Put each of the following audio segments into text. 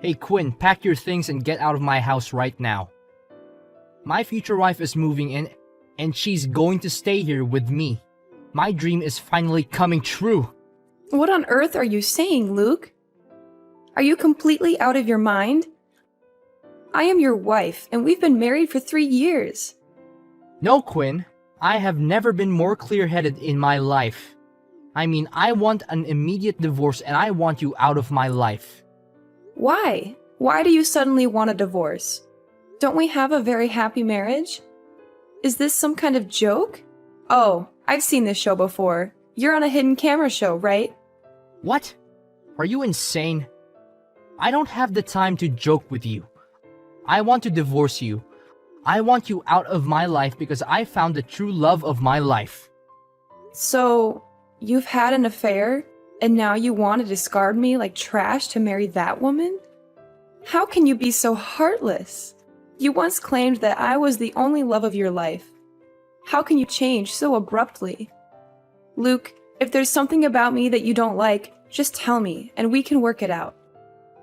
Hey Quinn, pack your things and get out of my house right now. My future wife is moving in, and she's going to stay here with me. My dream is finally coming true. What on earth are you saying, Luke? Are you completely out of your mind? I am your wife, and we've been married for 3 years. No, Quinn. I have never been more clear-headed in my life. I mean, I want an immediate divorce and I want you out of my life. Why? Why do you suddenly want a divorce? Don't we have a very happy marriage? Is this some kind of joke? Oh, I've seen this show before. You're on a hidden camera show, right? What? Are you insane? I don't have the time to joke with you. I want to divorce you. I want you out of my life because I found the true love of my life. So, you've had an affair, and now you want to discard me like trash to marry that woman? How can you be so heartless? You once claimed that I was the only love of your life. How can you change so abruptly? Luke, if there's something about me that you don't like, just tell me, and we can work it out.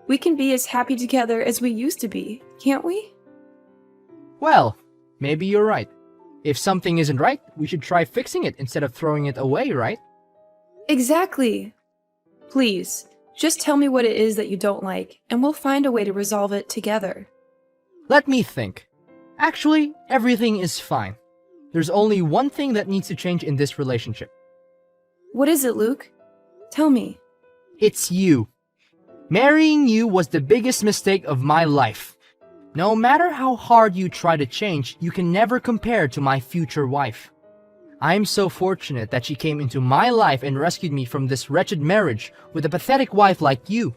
We can be as happy together as we used to be, can't we? Well, maybe you're right. If something isn't right, we should try fixing it instead of throwing it away, right? Exactly. Please, just tell me what it is that you don't like, and we'll find a way to resolve it together. Let me think. Actually, everything is fine. There's only one thing that needs to change in this relationship. What is it, Luke? Tell me. It's you. Marrying you was the biggest mistake of my life. No matter how hard you try to change, you can never compare to my future wife. I'm so fortunate that she came into my life and rescued me from this wretched marriage with a pathetic wife like you.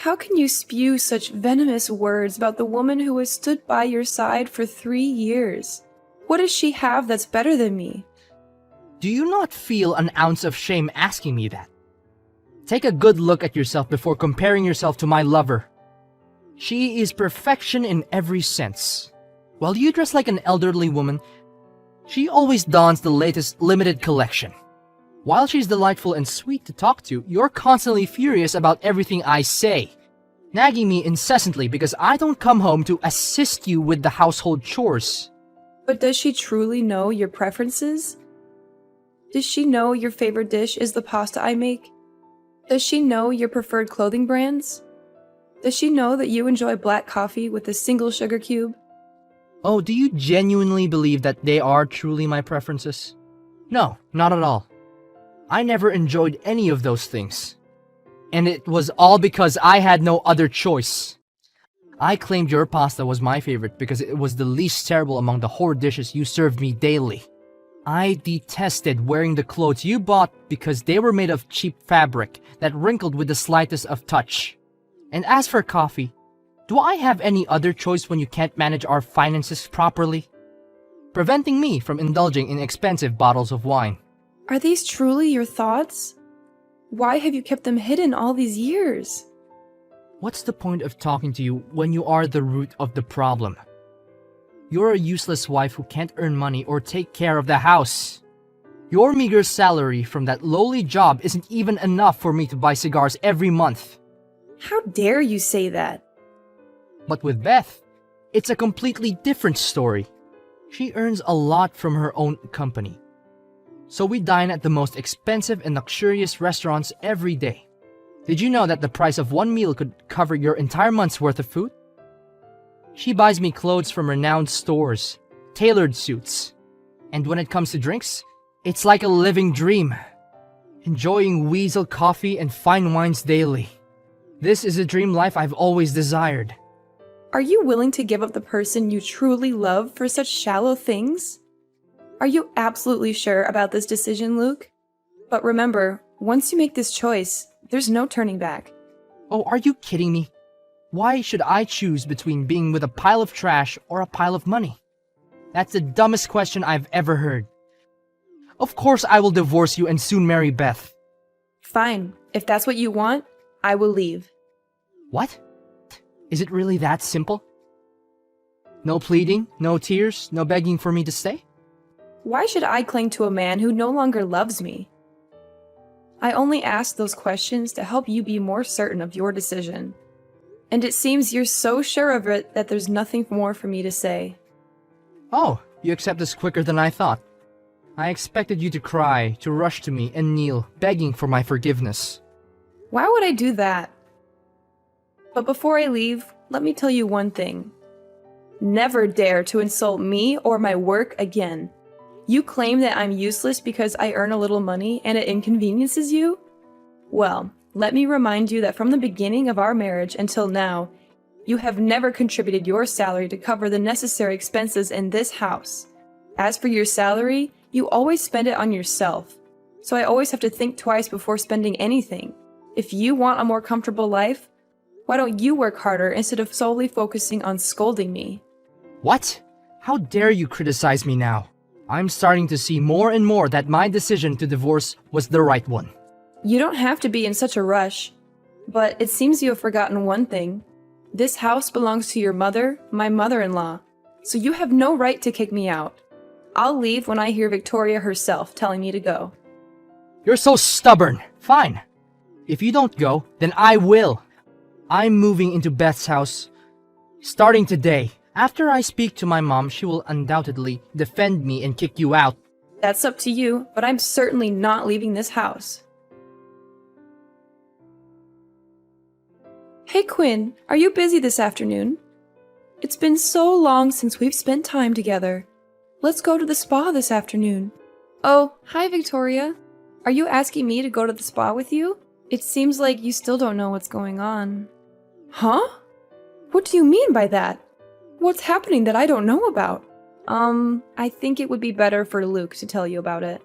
How can you spew such venomous words about the woman who has stood by your side for 3 years? What does she have that's better than me? Do you not feel an ounce of shame asking me that? Take a good look at yourself before comparing yourself to my lover. She is perfection in every sense. While you dress like an elderly woman, she always dons the latest limited collection. While she's delightful and sweet to talk to, you're constantly furious about everything I say, nagging me incessantly because I don't come home to assist you with the household chores. But does she truly know your preferences? Does she know your favorite dish is the pasta I make? Does she know your preferred clothing brands? Does she know that you enjoy black coffee with a single sugar cube? Oh, do you genuinely believe that they are truly my preferences? No, not at all. I never enjoyed any of those things. And it was all because I had no other choice. I claimed your pasta was my favorite because it was the least terrible among the horrid dishes you served me daily. I detested wearing the clothes you bought because they were made of cheap fabric that wrinkled with the slightest of touch. And as for coffee, do I have any other choice when you can't manage our finances properly? Preventing me from indulging in expensive bottles of wine. Are these truly your thoughts? Why have you kept them hidden all these years? What's the point of talking to you when you are the root of the problem? You're a useless wife who can't earn money or take care of the house. Your meager salary from that lowly job isn't even enough for me to buy cigars every month. How dare you say that? But with Beth, it's a completely different story. She earns a lot from her own company. So we dine at the most expensive and luxurious restaurants every day. Did you know that the price of one meal could cover your entire month's worth of food? She buys me clothes from renowned stores, tailored suits. And when it comes to drinks, it's like a living dream. Enjoying Weasel coffee and fine wines daily. This is a dream life I've always desired. Are you willing to give up the person you truly love for such shallow things? Are you absolutely sure about this decision, Luke? But remember, once you make this choice, there's no turning back. Oh, are you kidding me? Why should I choose between being with a pile of trash or a pile of money? That's the dumbest question I've ever heard. Of course I will divorce you and soon marry Beth. Fine. If that's what you want, I will leave. What? Is it really that simple? No pleading, no tears, no begging for me to stay? Why should I cling to a man who no longer loves me? I only ask those questions to help you be more certain of your decision. And it seems you're so sure of it that there's nothing more for me to say. Oh, you accept this quicker than I thought. I expected you to cry, to rush to me and kneel, begging for my forgiveness. Why would I do that? But before I leave, let me tell you one thing. Never dare to insult me or my work again. You claim that I'm useless because I earn a little money and it inconveniences you? Well, let me remind you that from the beginning of our marriage until now, you have never contributed your salary to cover the necessary expenses in this house. As for your salary, you always spend it on yourself. So I always have to think twice before spending anything. If you want a more comfortable life, why don't you work harder instead of solely focusing on scolding me? What? How dare you criticize me now? I'm starting to see more and more that my decision to divorce was the right one. You don't have to be in such a rush. But it seems you have forgotten one thing. This house belongs to your mother, my mother-in-law. So you have no right to kick me out. I'll leave when I hear Victoria herself telling me to go. You're so stubborn. Fine. If you don't go, then I will. I'm moving into Beth's house starting today. After I speak to my mom, she will undoubtedly defend me and kick you out. That's up to you, but I'm certainly not leaving this house. Hey Quinn, are you busy this afternoon? It's been so long since we've spent time together. Let's go to the spa this afternoon. Oh, hi Victoria. Are you asking me to go to the spa with you? It seems like you still don't know what's going on. Huh? What do you mean by that? What's happening that I don't know about? I think it would be better for Luke to tell you about it.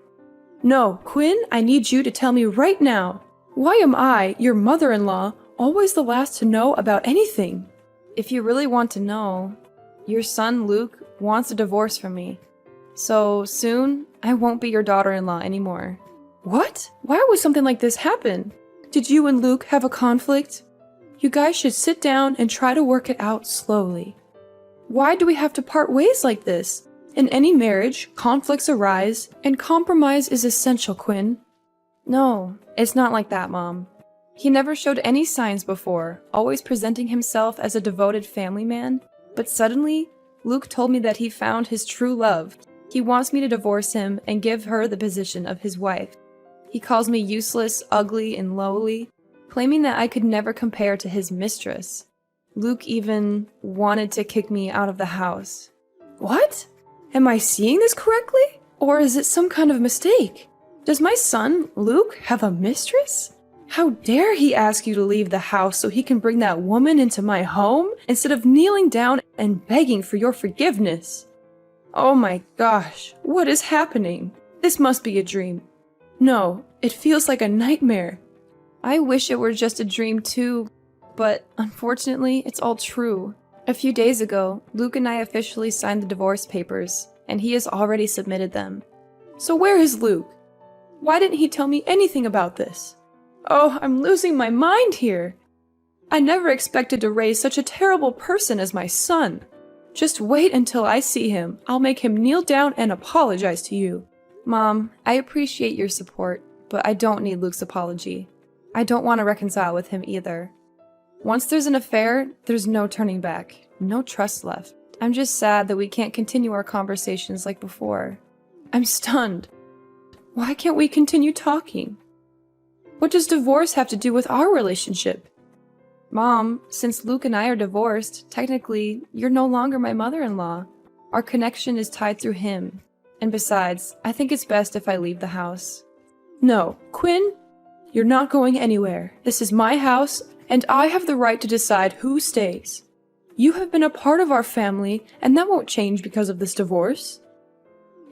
No, Quinn, I need you to tell me right now. Why am I, your mother-in-law, always the last to know about anything? If you really want to know, your son Luke wants a divorce from me. So soon, I won't be your daughter-in-law anymore. What? Why would something like this happen? Did you and Luke have a conflict? You guys should sit down and try to work it out slowly. Why do we have to part ways like this? In any marriage, conflicts arise, and compromise is essential, Quinn. No, it's not like that, Mom. He never showed any signs before, always presenting himself as a devoted family man. But suddenly, Luke told me that he found his true love. He wants me to divorce him and give her the position of his wife. He calls me useless, ugly, and lowly, claiming that I could never compare to his mistress. Luke even wanted to kick me out of the house. What? Am I seeing this correctly? Or is it some kind of mistake? Does my son, Luke, have a mistress? How dare he ask you to leave the house so he can bring that woman into my home instead of kneeling down and begging for your forgiveness? Oh my gosh, what is happening? This must be a dream. No, it feels like a nightmare. I wish it were just a dream too, but unfortunately, it's all true. A few days ago, Luke and I officially signed the divorce papers, and he has already submitted them. So where is Luke? Why didn't he tell me anything about this? Oh, I'm losing my mind here. I never expected to raise such a terrible person as my son. Just wait until I see him. I'll make him kneel down and apologize to you. Mom, I appreciate your support, but I don't need Luke's apology. I don't want to reconcile with him either. Once there's an affair, there's no turning back. No trust left. I'm just sad that we can't continue our conversations like before. I'm stunned. Why can't we continue talking? What does divorce have to do with our relationship? Mom, since Luke and I are divorced, technically, you're no longer my mother-in-law. Our connection is tied through him. And besides, I think it's best if I leave the house. No, Quinn, you're not going anywhere. This is my house, and I have the right to decide who stays. You have been a part of our family, and that won't change because of this divorce.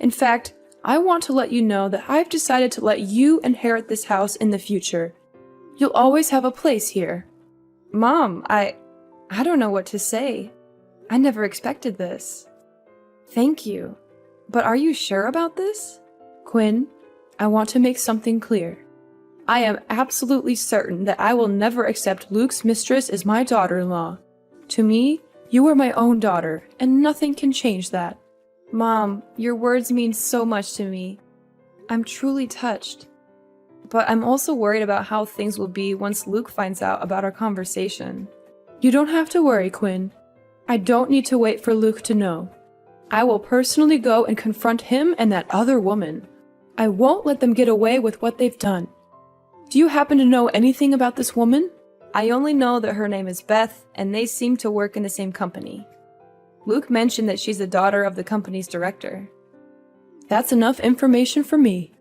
In fact, I want to let you know that I've decided to let you inherit this house in the future. You'll always have a place here. Mom, I don't know what to say. I never expected this. Thank you. But are you sure about this? Quinn, I want to make something clear. I am absolutely certain that I will never accept Luke's mistress as my daughter-in-law. To me, you are my own daughter, and nothing can change that. Mom, your words mean so much to me. I'm truly touched. But I'm also worried about how things will be once Luke finds out about our conversation. You don't have to worry, Quinn. I don't need to wait for Luke to know. I will personally go and confront him and that other woman. I won't let them get away with what they've done. Do you happen to know anything about this woman? I only know that her name is Beth, and they seem to work in the same company. Luke mentioned that she's the daughter of the company's director. That's enough information for me.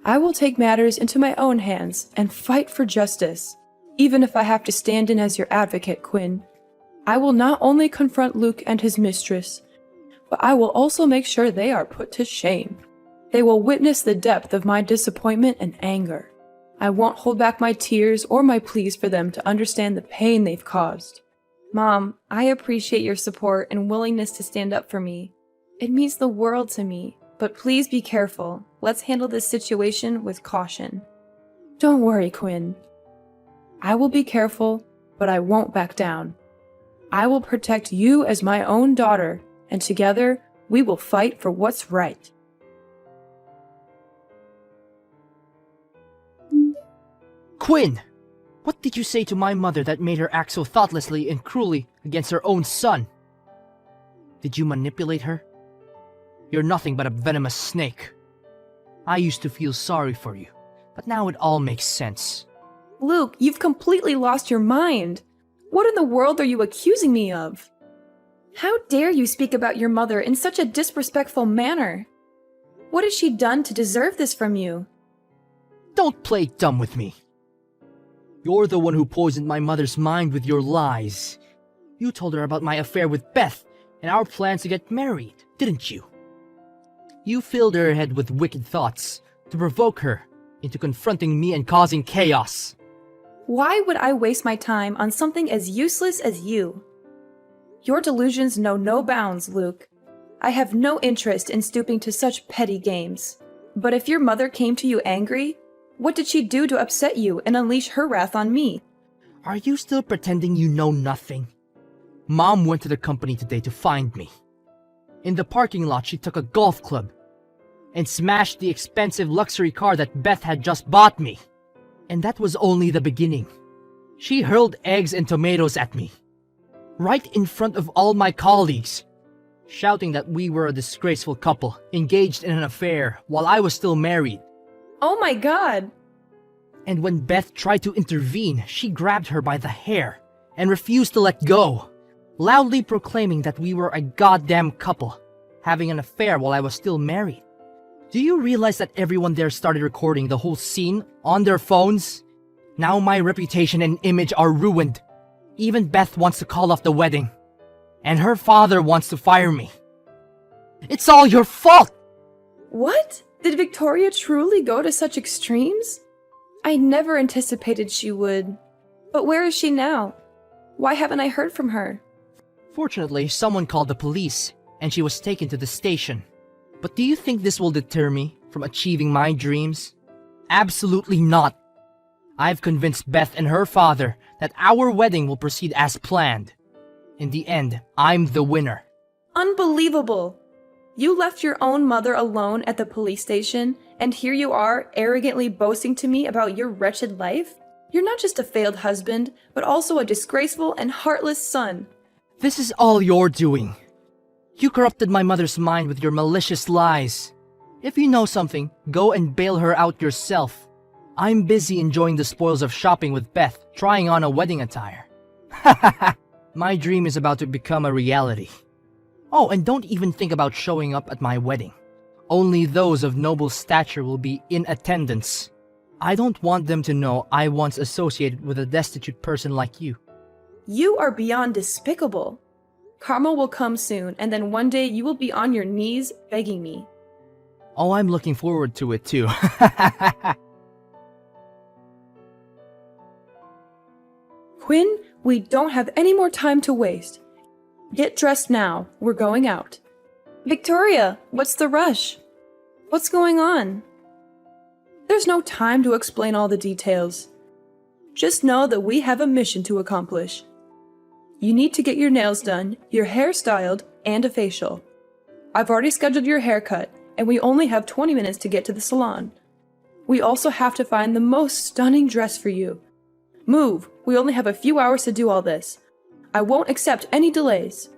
I will take matters into my own hands and fight for justice, even if I have to stand in as your advocate, Quinn. I will not only confront Luke and his mistress, but I will also make sure they are put to shame. They will witness the depth of my disappointment and anger. I won't hold back my tears or my pleas for them to understand the pain they've caused. Mom, I appreciate your support and willingness to stand up for me. It means the world to me, but please be careful. Let's handle this situation with caution. Don't worry, Quinn. I will be careful, but I won't back down. I will protect you as my own daughter, and together we will fight for what's right. Quinn! What did you say to my mother that made her act so thoughtlessly and cruelly against her own son? Did you manipulate her? You're nothing but a venomous snake. I used to feel sorry for you, but now it all makes sense. Luke, you've completely lost your mind. What in the world are you accusing me of? How dare you speak about your mother in such a disrespectful manner? What has she done to deserve this from you? Don't play dumb with me. You're the one who poisoned my mother's mind with your lies. You told her about my affair with Beth and our plans to get married, didn't you? You filled her head with wicked thoughts to provoke her into confronting me and causing chaos. Why would I waste my time on something as useless as you? Your delusions know no bounds, Luke. I have no interest in stooping to such petty games. But if your mother came to you angry, what did she do to upset you and unleash her wrath on me? Are you still pretending you know nothing? Mom went to the company today to find me. In the parking lot, she took a golf club and smashed the expensive luxury car that Beth had just bought me. And that was only the beginning. She hurled eggs and tomatoes at me, right in front of all my colleagues, shouting that we were a disgraceful couple engaged in an affair while I was still married. Oh my God! And when Beth tried to intervene, she grabbed her by the hair and refused to let go, loudly proclaiming that we were a goddamn couple, having an affair while I was still married. Do you realize that everyone there started recording the whole scene on their phones? Now my reputation and image are ruined. Even Beth wants to call off the wedding. And her father wants to fire me. It's all your fault! What? Did Victoria truly go to such extremes? I never anticipated she would. But where is she now? Why haven't I heard from her? Fortunately, someone called the police, and she was taken to the station. But do you think this will deter me from achieving my dreams? Absolutely not. I've convinced Beth and her father that our wedding will proceed as planned. In the end, I'm the winner. Unbelievable! You left your own mother alone at the police station, and here you are arrogantly boasting to me about your wretched life? You're not just a failed husband, but also a disgraceful and heartless son. This is all you're doing. You corrupted my mother's mind with your malicious lies. If you know something, go and bail her out yourself. I'm busy enjoying the spoils of shopping with Beth, trying on a wedding attire. My dream is about to become a reality. Oh, and don't even think about showing up at my wedding. Only those of noble stature will be in attendance. I don't want them to know I once associated with a destitute person like you. You are beyond despicable. Karma will come soon, and then one day you will be on your knees begging me. Oh, I'm looking forward to it too. Quinn, we don't have any more time to waste. Get dressed now. We're going out. Victoria, what's the rush? What's going on? There's no time to explain all the details. Just know that we have a mission to accomplish. You need to get your nails done, your hair styled, and a facial. I've already scheduled your haircut, and we only have 20 minutes to get to the salon. We also have to find the most stunning dress for you. Move, we only have a few hours to do all this. I won't accept any delays.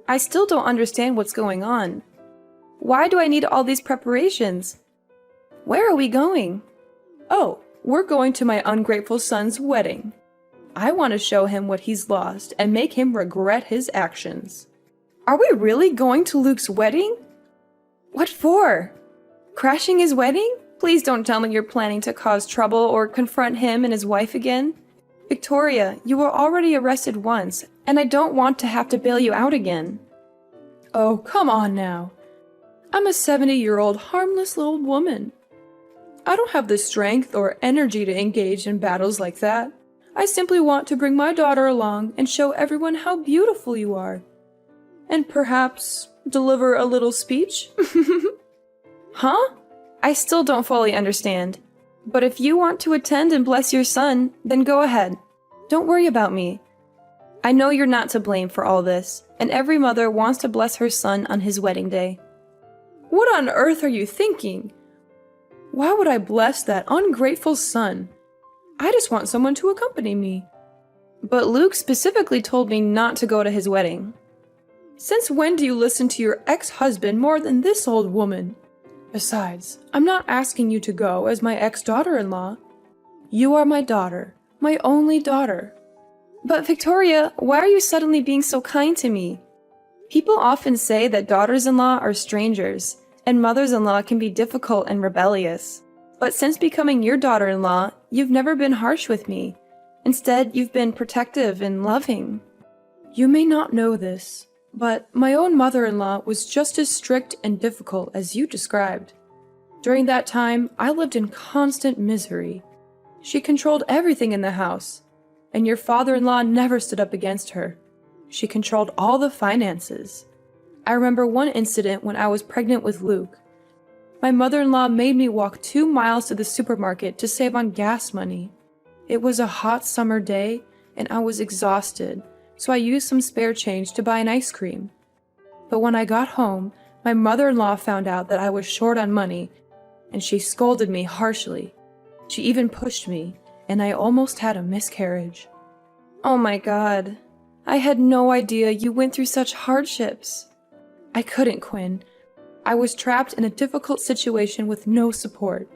I still don't understand what's going on. Why do I need all these preparations? Where are we going? Oh, we're going to my ungrateful son's wedding. I want to show him what he's lost and make him regret his actions. Are we really going to Luke's wedding? What for? Crashing his wedding? Please don't tell me you're planning to cause trouble or confront him and his wife again. Victoria, you were already arrested once, and I don't want to have to bail you out again. Oh, come on now. I'm a 70-year-old harmless little woman. I don't have the strength or energy to engage in battles like that. I simply want to bring my daughter along and show everyone how beautiful you are. And perhaps deliver a little speech? Huh? I still don't fully understand. But if you want to attend and bless your son, then go ahead. Don't worry about me. I know you're not to blame for all this, and every mother wants to bless her son on his wedding day. What on earth are you thinking? Why would I bless that ungrateful son? I just want someone to accompany me. But Luke specifically told me not to go to his wedding. Since when do you listen to your ex-husband more than this old woman? Besides, I'm not asking you to go as my ex-daughter-in-law. You are my daughter, my only daughter. But Victoria, why are you suddenly being so kind to me? People often say that daughters-in-law are strangers, and mothers-in-law can be difficult and rebellious. But since becoming your daughter-in-law, you've never been harsh with me. Instead, you've been protective and loving. You may not know this, but my own mother-in-law was just as strict and difficult as you described. During that time, I lived in constant misery. She controlled everything in the house, and your father-in-law never stood up against her. She controlled all the finances. I remember one incident when I was pregnant with Luke. My mother-in-law made me walk 2 miles to the supermarket to save on gas money. It was a hot summer day, and I was exhausted, so I used some spare change to buy an ice cream. But when I got home, my mother-in-law found out that I was short on money, and she scolded me harshly. She even pushed me, and I almost had a miscarriage. Oh my God. I had no idea you went through such hardships. I couldn't, Quinn. I was trapped in a difficult situation with no support.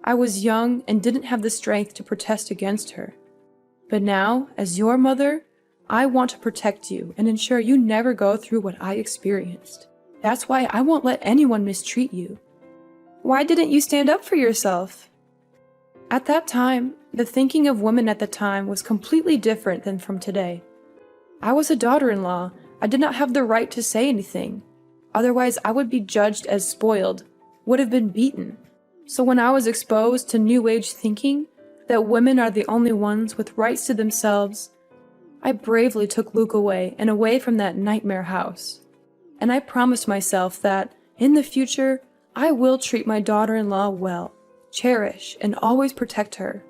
I was young and didn't have the strength to protest against her. But now, as your mother, I want to protect you and ensure you never go through what I experienced. That's why I won't let anyone mistreat you. Why didn't you stand up for yourself? At that time, the thinking of women at the time was completely different than from today. I was a daughter-in-law. I did not have the right to say anything. Otherwise, I would be judged as spoiled, would have been beaten. So when I was exposed to New Age thinking, that women are the only ones with rights to themselves, I bravely took Luke away and away from that nightmare house. And I promised myself that, in the future, I will treat my daughter-in-law well, cherish, and always protect her.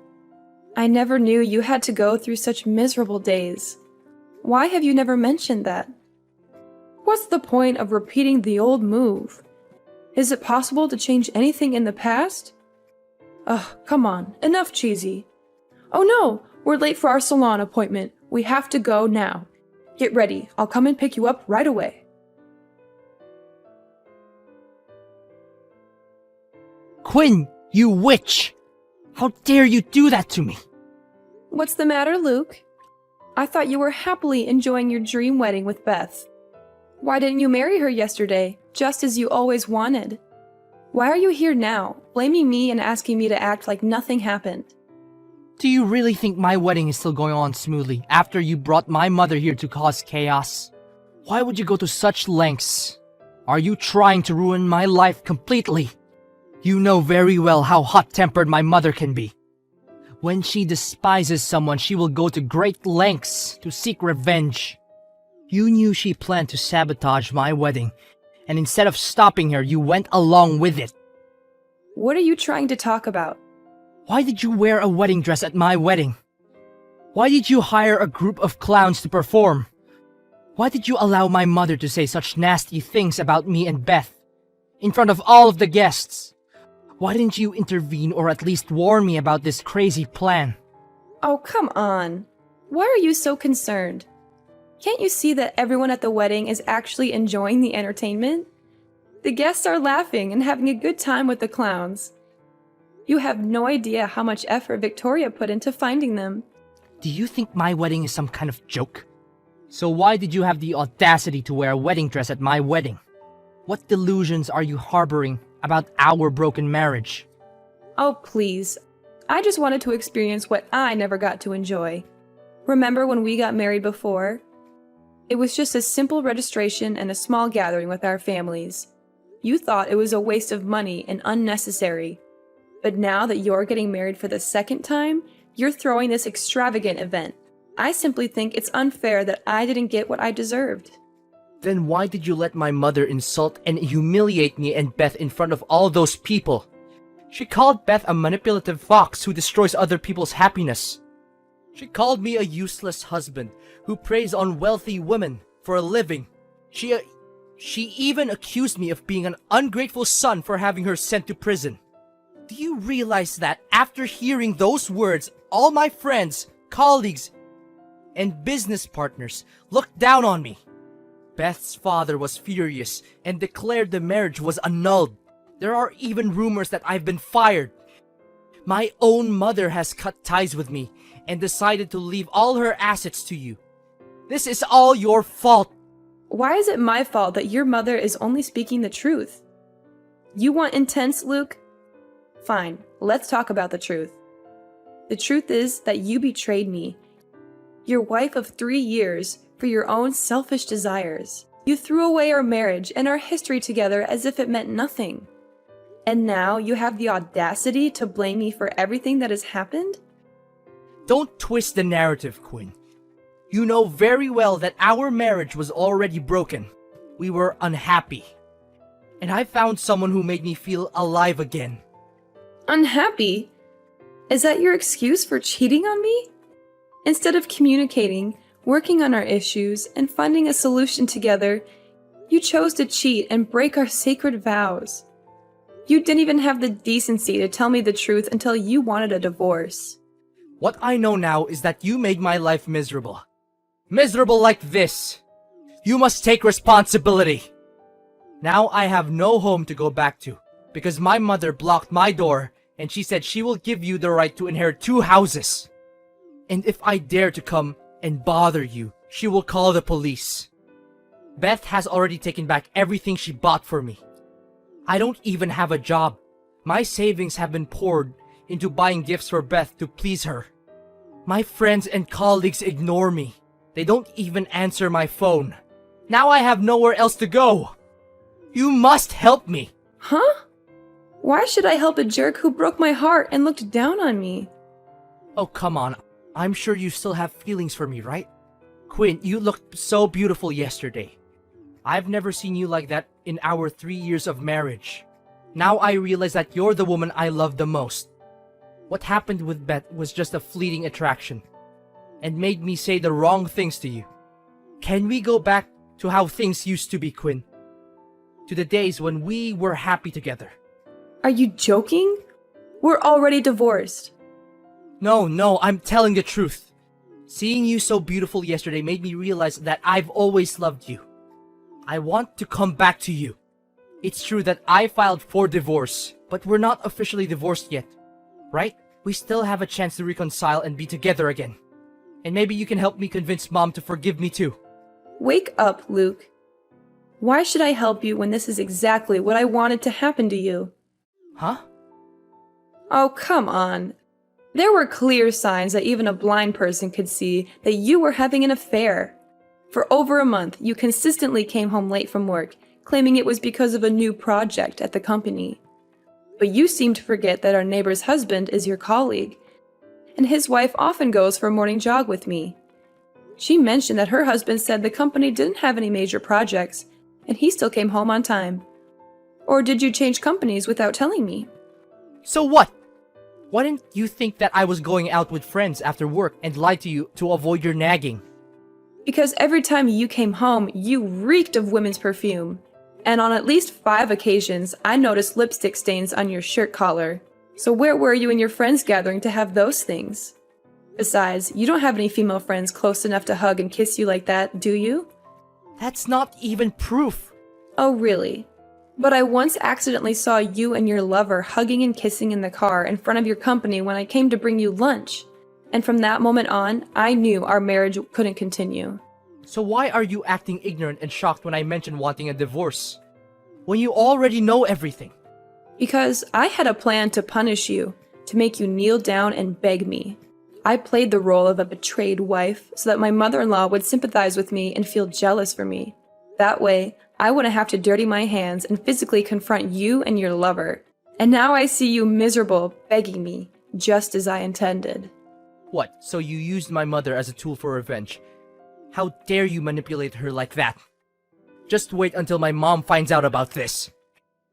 I never knew you had to go through such miserable days. Why have you never mentioned that? What's the point of repeating the old move? Is it possible to change anything in the past? Ugh, come on, enough cheesy. Oh no, we're late for our salon appointment. We have to go now. Get ready, I'll come and pick you up right away. Quinn, you witch! How dare you do that to me? What's the matter, Luke? I thought you were happily enjoying your dream wedding with Beth. Why didn't you marry her yesterday, just as you always wanted? Why are you here now, blaming me and asking me to act like nothing happened? Do you really think my wedding is still going on smoothly after you brought my mother here to cause chaos? Why would you go to such lengths? Are you trying to ruin my life completely? You know very well how hot-tempered my mother can be. When she despises someone, she will go to great lengths to seek revenge. You knew she planned to sabotage my wedding, and instead of stopping her, you went along with it. What are you trying to talk about? Why did you wear a wedding dress at my wedding? Why did you hire a group of clowns to perform? Why did you allow my mother to say such nasty things about me and Beth, in front of all of the guests? Why didn't you intervene or at least warn me about this crazy plan? Oh, come on. Why are you so concerned? Can't you see that everyone at the wedding is actually enjoying the entertainment? The guests are laughing and having a good time with the clowns. You have no idea how much effort Victoria put into finding them. Do you think my wedding is some kind of joke? So why did you have the audacity to wear a wedding dress at my wedding? What delusions are you harboring about our broken marriage? Oh, please. I just wanted to experience what I never got to enjoy. Remember when we got married before? It was just a simple registration and a small gathering with our families. You thought it was a waste of money and unnecessary. But now that you're getting married for the second time, you're throwing this extravagant event. I simply think it's unfair that I didn't get what I deserved. Then why did you let my mother insult and humiliate me and Beth in front of all those people? She called Beth a manipulative fox who destroys other people's happiness. She called me a useless husband who preys on wealthy women for a living. She even accused me of being an ungrateful son for having her sent to prison. Do you realize that after hearing those words, all my friends, colleagues, and business partners looked down on me? Beth's father was furious and declared the marriage was annulled. There are even rumors that I've been fired. My own mother has cut ties with me and decided to leave all her assets to you. This is all your fault. Why is it my fault that your mother is only speaking the truth? You want intense, Luke? Fine, let's talk about the truth. The truth is that you betrayed me, your wife of 3 years, for your own selfish desires. You threw away our marriage and our history together as if it meant nothing. And now you have the audacity to blame me for everything that has happened? Don't twist the narrative, Quinn. You know very well that our marriage was already broken. We were unhappy. And I found someone who made me feel alive again. Unhappy? Is that your excuse for cheating on me? Instead of communicating, working on our issues, and finding a solution together, you chose to cheat and break our sacred vows. You didn't even have the decency to tell me the truth until you wanted a divorce. What I know now is that you made my life miserable. Miserable like this. You must take responsibility. Now I have no home to go back to because my mother blocked my door and she said she will give you the right to inherit 2 houses. And if I dare to come and bother you, she will call the police. Beth has already taken back everything she bought for me. I don't even have a job. My savings have been poured into buying gifts for Beth to please her. My friends and colleagues ignore me. They don't even answer my phone. Now I have nowhere else to go. You must help me. Huh? Why should I help a jerk who broke my heart and looked down on me? Oh, come on. I'm sure you still have feelings for me, right? Quinn, you looked so beautiful yesterday. I've never seen you like that in our 3 years of marriage. Now I realize that you're the woman I love the most. What happened with Beth was just a fleeting attraction and made me say the wrong things to you. Can we go back to how things used to be, Quinn? To the days when we were happy together. Are you joking? We're already divorced. No, I'm telling the truth. Seeing you so beautiful yesterday made me realize that I've always loved you. I want to come back to you. It's true that I filed for divorce, but we're not officially divorced yet, right? We still have a chance to reconcile and be together again. And maybe you can help me convince Mom to forgive me too. Wake up, Luke. Why should I help you when this is exactly what I wanted to happen to you? Huh? Oh, come on. There were clear signs that even a blind person could see that you were having an affair. For over a month, you consistently came home late from work, claiming it was because of a new project at the company. But you seem to forget that our neighbor's husband is your colleague, and his wife often goes for a morning jog with me. She mentioned that her husband said the company didn't have any major projects, and he still came home on time. Or did you change companies without telling me? So what? Why didn't you think that I was going out with friends after work and lied to you to avoid your nagging? Because every time you came home, you reeked of women's perfume. And on at least 5 occasions, I noticed lipstick stains on your shirt collar. So where were you and your friends gathering to have those things? Besides, you don't have any female friends close enough to hug and kiss you like that, do you? That's not even proof. Oh, really? But I once accidentally saw you and your lover hugging and kissing in the car in front of your company when I came to bring you lunch. And from that moment on, I knew our marriage couldn't continue. So why are you acting ignorant and shocked when I mentioned wanting a divorce? When you already know everything. Because I had a plan to punish you, to make you kneel down and beg me. I played the role of a betrayed wife so that my mother-in-law would sympathize with me and feel jealous for me. That way, I wouldn't have to dirty my hands and physically confront you and your lover. And now I see you miserable, begging me, just as I intended. What, so you used my mother as a tool for revenge? How dare you manipulate her like that? Just wait until my mom finds out about this.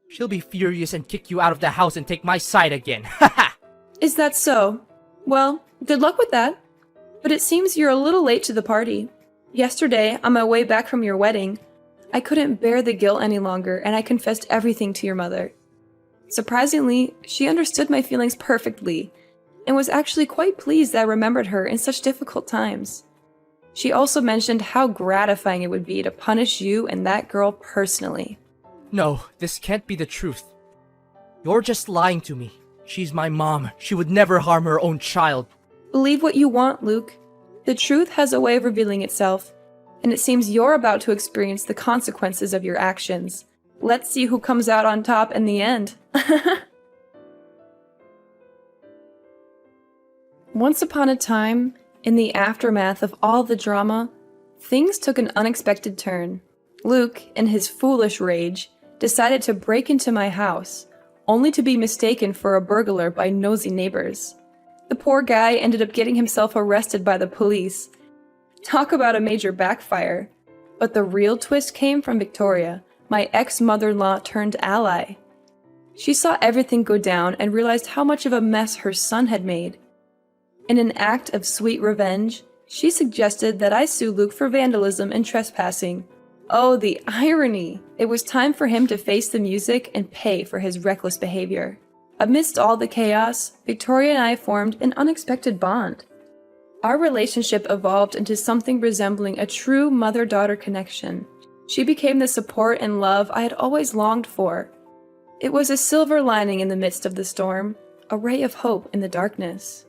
She'll be furious and kick you out of the house and take my side again. Haha! Is that so? Well, good luck with that. But it seems you're a little late to the party. Yesterday, on my way back from your wedding, I couldn't bear the guilt any longer and I confessed everything to your mother. Surprisingly, she understood my feelings perfectly and was actually quite pleased that I remembered her in such difficult times. She also mentioned how gratifying it would be to punish you and that girl personally. No, this can't be the truth. You're just lying to me. She's my mom. She would never harm her own child. Believe what you want, Luke. The truth has a way of revealing itself, and it seems you're about to experience the consequences of your actions. Let's see who comes out on top in the end. Once upon a time, in the aftermath of all the drama, things took an unexpected turn. Luke, in his foolish rage, decided to break into my house, only to be mistaken for a burglar by nosy neighbors. The poor guy ended up getting himself arrested by the police. Talk about a major backfire. But the real twist came from Victoria, my ex-mother-in-law turned ally. She saw everything go down and realized how much of a mess her son had made. In an act of sweet revenge, she suggested that I sue Luke for vandalism and trespassing. Oh, the irony! It was time for him to face the music and pay for his reckless behavior. Amidst all the chaos, Victoria and I formed an unexpected bond. Our relationship evolved into something resembling a true mother-daughter connection. She became the support and love I had always longed for. It was a silver lining in the midst of the storm, a ray of hope in the darkness.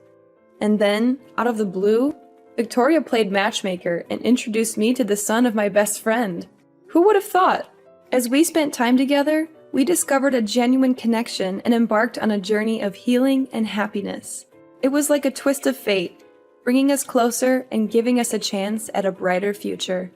And then, out of the blue, Victoria played matchmaker and introduced me to the son of my best friend. Who would have thought? As we spent time together, we discovered a genuine connection and embarked on a journey of healing and happiness. It was like a twist of fate, bringing us closer and giving us a chance at a brighter future.